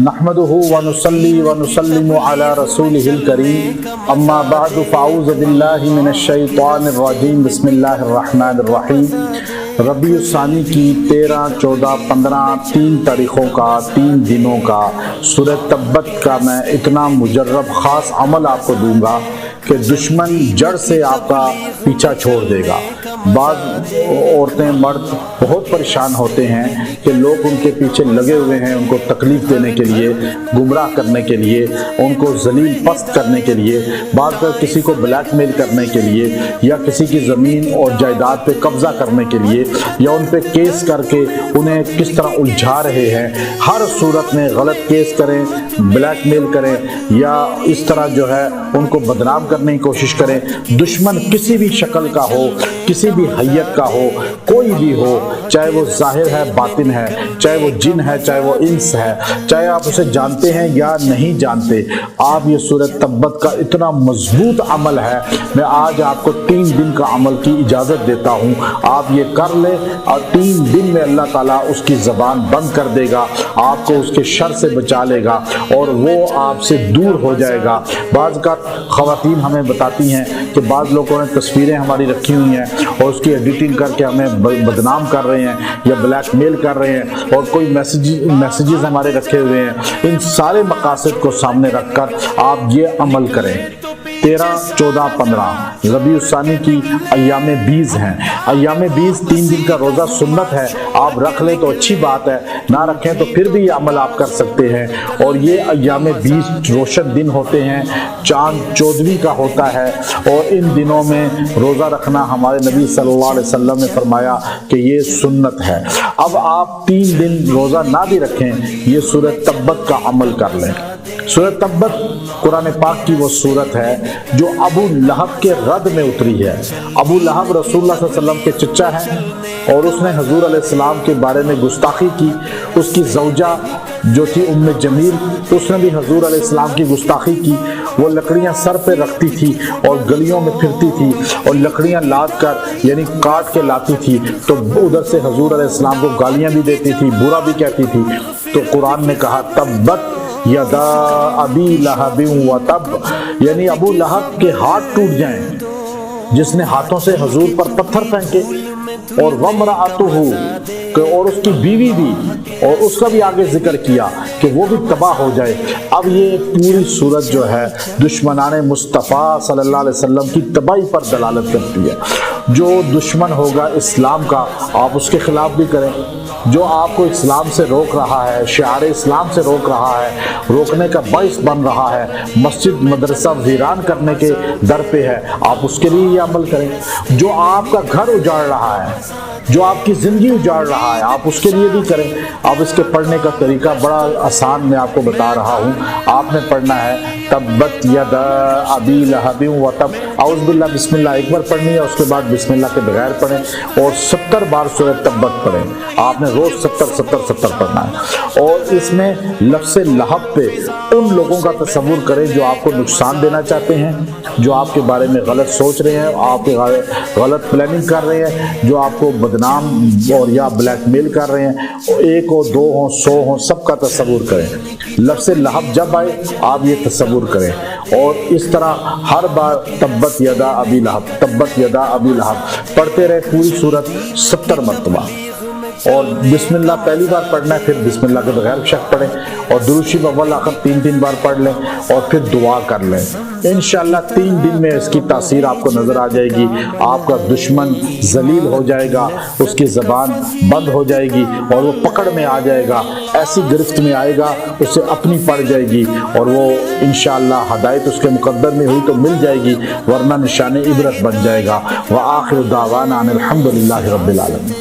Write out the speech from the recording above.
نحمده ونصلي ونسلم على رسوله الكريم اما بعد فاعوذ باللہ من الشیطان الرجیم بسم اللہ الرحمن الرحیم۔ ربیع الثانی کی 13، 14، 15 3 تاریخوں کا 3 دنوں کا سورہ تبت کا میں اتنا مجرب خاص عمل آپ کو دوں گا کہ دشمن جڑ سے آپ کا پیچھا چھوڑ دے گا۔ بعض عورتیں مرد بہت پریشان ہوتے ہیں کہ لوگ ان کے پیچھے لگے ہوئے ہیں، ان کو تکلیف دینے کے لیے، گمراہ کرنے کے لیے، ان کو ذلیل پست کرنے کے لیے، بعض بار کسی کو بلیک میل کرنے کے لیے، یا کسی کی زمین اور جائیداد پہ قبضہ کرنے کے لیے، یا ان پہ کیس کر کے انہیں کس طرح الجھا رہے ہیں۔ ہر صورت میں غلط کیس کریں، بلیک میل کریں، یا اس طرح جو ہے ان کو بدنام کرنے کی کوشش کریں۔ دشمن کسی بھی شکل کا ہو، کسی بھی حیت کا ہو، کوئی بھی ہو، چاہے وہ ظاہر ہے باطن ہے، چاہے وہ جن ہے، چاہے وہ انس ہے، چاہے آپ اسے جانتے ہیں یا نہیں جانتے، آپ یہ سورہ تبت کا اتنا مضبوط عمل ہے، میں آج آپ کو 3 دن کا عمل کی اجازت دیتا ہوں۔ آپ یہ کر لیں اور 3 دن میں اللہ تعالیٰ اس کی زبان بند کر دے گا، آپ کو اس کے شر سے بچا لے گا اور وہ آپ سے دور ہو جائے گا۔ بعض کا خواتین ہمیں بتاتی ہیں کہ بعض لوگوں نے تصویریں ہماری رکھی ہوئی ہیں اور اس کی ایڈیٹنگ کر کے ہمیں بدنام کر رہے ہیں یا بلیک میل کر رہے ہیں، اور کوئی میسیجز ہمارے رکھے ہوئے ہیں۔ ان سارے مقاصد کو سامنے رکھ کر آپ یہ عمل کریں۔ 13، 14، 15 ربیع الثانی کی ایام بیز ہیں۔ ایام بیز 3 دن کا روزہ سنت ہے، آپ رکھ لیں تو اچھی بات ہے، نہ رکھیں تو پھر بھی یہ عمل آپ کر سکتے ہیں۔ اور یہ ایام بیز روشن دن ہوتے ہیں، چاند 14ویں کا ہوتا ہے، اور ان دنوں میں روزہ رکھنا ہمارے نبی صلی اللہ علیہ وسلم نے فرمایا کہ یہ سنت ہے۔ اب آپ 3 دن روزہ نہ بھی رکھیں، یہ سورہ تبت کا عمل کر لیں۔ سورہ تبت قرآن پاک کی وہ سورت ہے جو ابو لہب کے رد میں اتری ہے۔ ابو لہب رسول اللہ صلی اللہ علیہ وسلم کے چچا ہیں، اور اس نے حضور علیہ السلام کے بارے میں گستاخی کی۔ اس کی زوجہ جو تھی ام جمیل، اس نے بھی حضور علیہ السلام کی گستاخی کی۔ وہ لکڑیاں سر پہ رکھتی تھی اور گلیوں میں پھرتی تھی، اور لکڑیاں لاد کر یعنی کاٹ کے لاتی تھی، تو ادھر سے حضور علیہ السلام کو گالیاں بھی دیتی تھی، برا بھی کہتی تھی۔ تو قرآن نے کہا تبت یدا ابی لہب و تب، یعنی ابو لہب کے ہاتھ ٹوٹ جائیں جس نے ہاتھوں سے حضور پر پتھر پھینکے، اور وامرأتہ، اور اس کی بیوی بھی، اور اس کا بھی آگے ذکر کیا کہ وہ بھی تباہ ہو جائے۔ اب یہ پوری صورت جو ہے دشمنان مصطفیٰ صلی اللہ علیہ وسلم کی تباہی پر دلالت کرتی ہے۔ جو دشمن ہوگا اسلام کا، آپ اس کے خلاف بھی کریں۔ جو آپ کو اسلام سے روک رہا ہے، شعار اسلام سے روک رہا ہے، روکنے کا باعث بن رہا ہے، مسجد مدرسہ ویران کرنے کے در پہ ہے، آپ اس کے لیے یہ عمل کریں۔ جو آپ کا گھر اجاڑ رہا ہے، جو آپ کی زندگی اجاڑ رہا ہے، آپ اس کے لیے بھی کریں۔ اب اس کے پڑھنے کا طریقہ بڑا آسان میں آپ کو بتا رہا ہوں۔ آپ نے پڑھنا ہے تبت یدا ابی لہب و تب، اعوذ باللہ بسم اللہ ایک بار پڑھنی ہے، اس کے بعد بسم اللہ کے بغیر پڑھیں، اور 70 بار سورہ تبت پڑھیں۔ آپ نے روز 70 پڑھنا ہے، اور اس میں لفظ لہب پہ ان لوگوں کا تصور کریں جو آپ کو نقصان دینا چاہتے ہیں، جو آپ کے بارے میں غلط سوچ رہے ہیں، آپ غلط پلاننگ کر رہے ہیں، جو آپ کو بدنام اور یا بلیک میل کر رہے ہیں۔ 1 ہو، 2 ہو، 100 ہو، سب کا تصور کریں۔ لفظ لہب جب آئے آپ یہ تصور کریں، اور اس طرح ہر بار تبت یدا ابی لہب، تبت یدا ابی لہب پڑھتے رہے پوری صورت 70 مرتبہ۔ اور بسم اللہ پہلی بار پڑھنا ہے، پھر بسم اللہ کے بغیر شک پڑھیں، اور درود شریف اول آخر 3 بار پڑھ لیں، اور پھر دعا کر لیں۔ انشاءاللہ 3 دن میں اس کی تاثیر آپ کو نظر آ جائے گی۔ آپ کا دشمن ذلیل ہو جائے گا، اس کی زبان بند ہو جائے گی، اور وہ پکڑ میں آ جائے گا، ایسی گرفت میں آئے گا، اسے اپنی پڑ جائے گی، اور وہ انشاءاللہ ہدایت اس کے مقدر میں ہوئی تو مل جائے گی، ورنہ نشان عبرت بن جائے گا۔ وآخر دعوانا ان الحمد للہ رب العالمین۔